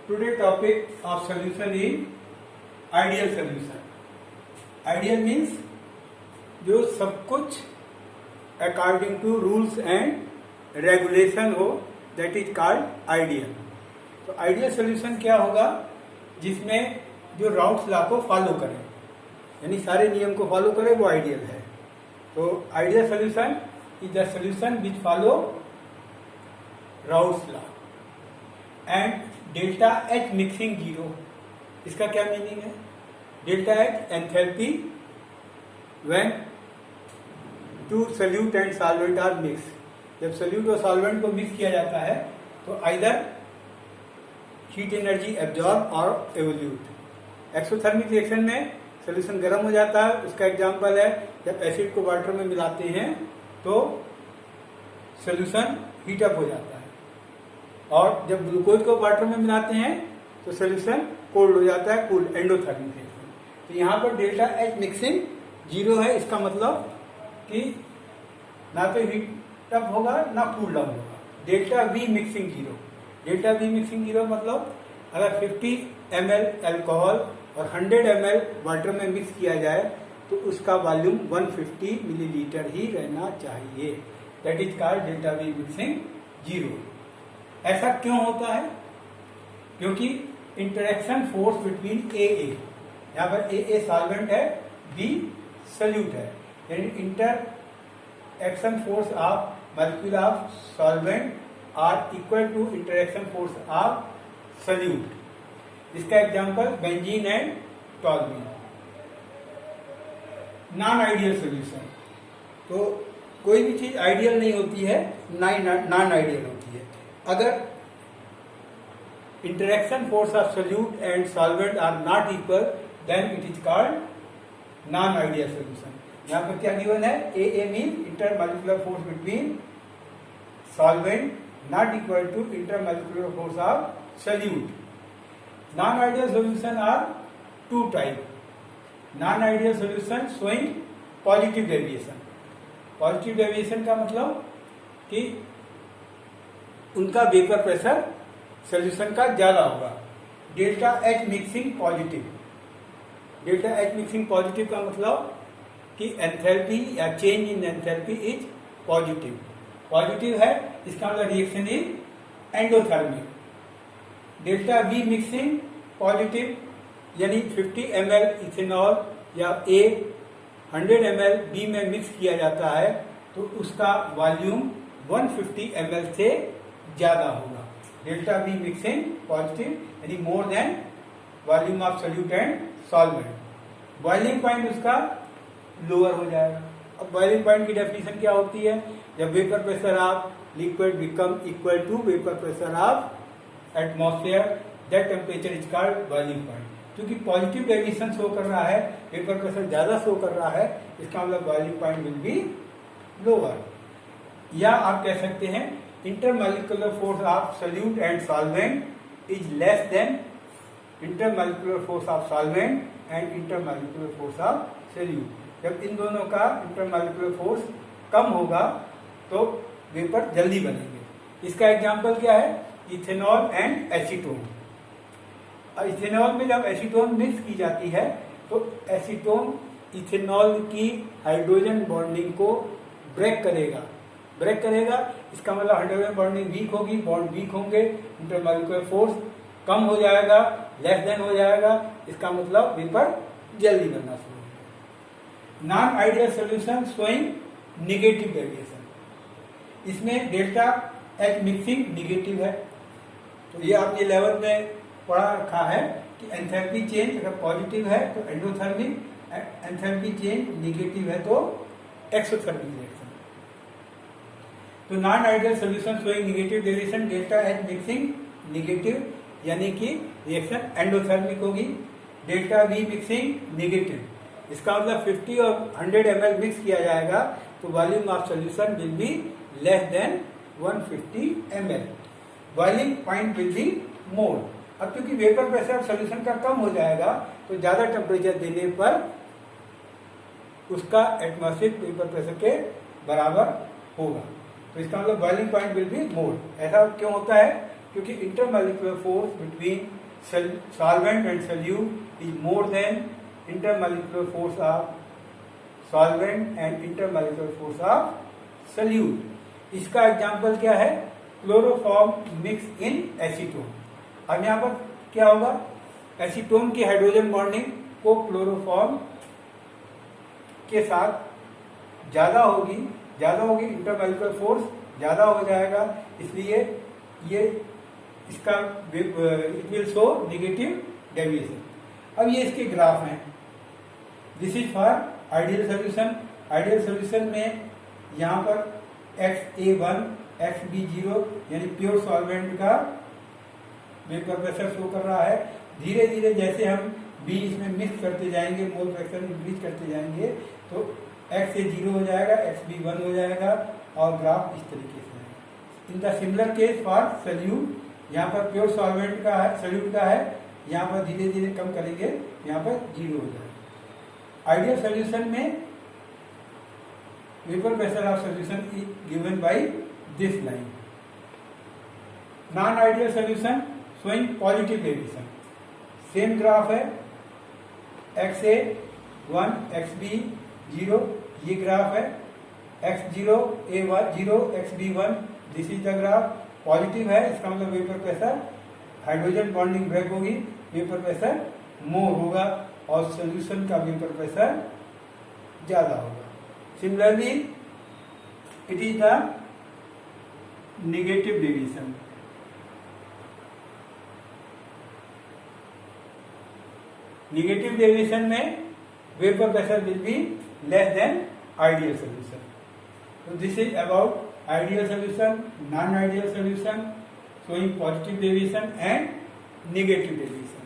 Today topic of solution is ideal solution. Ideal means जो सब कुछ according to rules and regulation हो, that is called ideal. तो ideal solution क्या होगा? जिसमें जो राउट्स लॉ को फॉलो करे, यानी सारे नियम को फॉलो करे, वो आइडियल है. तो ideal solution is the solution which follow Raoult's law. And delta H mixing zero, इसका क्या मीनिंग है? Delta H enthalpy when two solute and solvent are mix. जब सोल्यूट और सॉल्वेंट को मिक्स किया जाता है तो आइदर हीट एनर्जी एब्जॉर्ब और एवोल्यूट. एक्सोथर्मिक रिएक्शन में सोल्यूशन गर्म हो जाता है. उसका एग्जांपल है जब एसिड को वाटर में मिलाते हैं तो सोल्यूशन हीटअप हो जाता है, और जब ग्लूकोज को वाटर में मिलाते हैं तो सोल्यूशन कोल्ड हो जाता है, कूल्ड, एंडोथर्मिक रिएक्शन. तो यहाँ पर डेल्टा एच मिक्सिंग जीरो है. इसका मतलब कि ना तो हीटअप होगा ना कूल डाउन होगा. Delta we mixing zero. Delta we mixing zero मतलब अगर 50 ml अल्कोहल और 100 ml वाटर में मिक्स किया जाए तो उसका वॉल्यूम 150 मिलीलीटर ही रहना चाहिए. That is called delta we mixing zero. ऐसा क्यों होता है? क्योंकि इंटरेक्शन फोर्स बिटवीन ए, यहाँ पर ए सॉल्वेंट है, बी सोल्यूट है, यानी inter action force of molecule of solvent are equal to interaction force of solute. इसका example benzene and toluene. Non ideal solution, तो कोई भी चीज आइडियल नहीं होती है, नॉन आइडियल होती है. अगर interaction force of solute and solvent are not equal then it is called non ideal solution. यहाँ पर क्या गिवन है? A mean intermolecular force between solvent not equal to intermolecular force of solute. Non ideal solution are two type. Non ideal solution showing positive deviation. Positive deviation का मतलब कि उनका vapour pressure solution का ज्यादा होगा. Delta H mixing positive. Delta H mixing positive का मतलब कि एंथैल्पी या change in enthalpy is positive. Positive है, इसका मतलब reaction is endothermic. Delta we mixing positive, यानी 50 ml इथेनॉल या ए 100 ml बी में मिक्स किया जाता है तो उसका वॉल्यूम 150 ml से ज्यादा होगा. डेल्टा वी मिक्सिंग पॉजिटिव यानी more than volume of solute and solvent. Boiling point उसका लोअर हो जाएगा. अब बॉइलिंग पॉइंट की डेफिनेशन क्या होती है? जब vapour pressure of liquid become equal to vapour pressure of atmosphere, that temperature is called boiling point. क्योंकि पॉजिटिव डेविएशन शो कर रहा है, वेपर प्रेशर ज्यादा शो कर रहा है, इसका मतलब boiling point will be lower. या आप कह सकते हैं intermolecular force of solute and solvent is less than intermolecular force of solvent and intermolecular force of solute. जब इन दोनों का इंटरमॉलिक्यूलर फोर्स कम होगा तो वेपर जल्दी बनेंगे. इसका एग्जांपल क्या है? Ethanol and acetone. इथेनॉल में जब एसीटोन मिक्स की जाती है तो एसीटोन इथेनॉल की हाइड्रोजन बॉन्डिंग को ब्रेक करेगा. इसका मतलब हाइड्रोजन बॉन्डिंग वीक होगी, बॉन्ड वीक होंगे, इंटरमॉलिक्यूलर फोर्स कम हो जाएगा, लेस देन हो जाएगा. इसका मतलब वेपर जल्दी बनना शुरू होगा. Non ideal solution showing negative deviation. इसमें डेल्टा एच मिक्सिंग निगेटिव है. तो ये आपने 11th में पढ़ा रखा है कि एंथैल्पी चेंज अगर पॉजिटिव है तो एंडोथर्मिक, एंथैल्पी चेंज निगेटिव है तो एक्सोथर्मिक रिएक्शन. तो non ideal solution showing negative deviation, delta H mixing negative यानी कि रिएक्शन एंडोथर्मिक होगी. डेल्टा वी मिक्सिंग निगेटिव, इसका मतलब 50 और 100 ml मिक्स किया जाएगा तो volume of solution will be less then 150 ml. Boiling point will be more. अब क्योंकि वेपर प्रेशर सोल्यूशन का कम हो जाएगा तो ज्यादा टेम्परेचर देने पर उसका एटमॉस्फेरिक वेपर प्रेशर के बराबर होगा. तो इसका मतलब boiling point will be more. ऐसा क्यों होता है? क्योंकि intermolecular force between solvent and solute is more than intermolecular force of solvent and intermolecular force of solute. इसका एग्जांपल क्या है? Chloroform mix in acetone. अब यहाँ पर क्या होगा? एसीटोन की हाइड्रोजन बॉन्डिंग को क्लोरोफॉर्म के साथ ज्यादा होगी इंटरमॉलिक्यूलर फोर्स ज्यादा हो जाएगा, इसलिए ये इसका it will show negative deviation. अब ये इसके ग्राफ हैं। This is for ideal solution. Ideal solution में यहाँ पर XA1 XB0 यानी प्योर सॉल्वेंट का वेपर प्रेशर शो कर रहा है। धीरे धीरे जैसे हम B इसमें मिक्स करते जाएंगे, मोल फ्रैक्शन इंक्रीज करते जाएंगे, तो XA 0 हो जाएगा, XB 1 हो जाएगा और ग्राफ इस तरीके से है। In the similar case for solute, यहाँ पर प्योर सॉल्वेंट का है, सोल्यूट का है, यहाँ पर धीरे धीरे कम करेंगे, यहाँ पर 0 हो जाएगा। आइडियल सोल्यूशन में vapour pressure of solution is given by this line. Non ideal solution showing positive deviation. Same graph है, XA1 XB0 ये ग्राफ है, X0 A1 0 XB1 this is the graph. Positive है, इसका मतलब vapour pressure hydrogen bonding break होगी, vapour pressure more होगा और solution का वेपर प्रेशर ज्यादा होगा। Similarly it is the negative deviation. Negative deviation में vapour pressure will be less than ideal solution. So this is about ideal solution, non-ideal solution, showing positive deviation and negative deviation.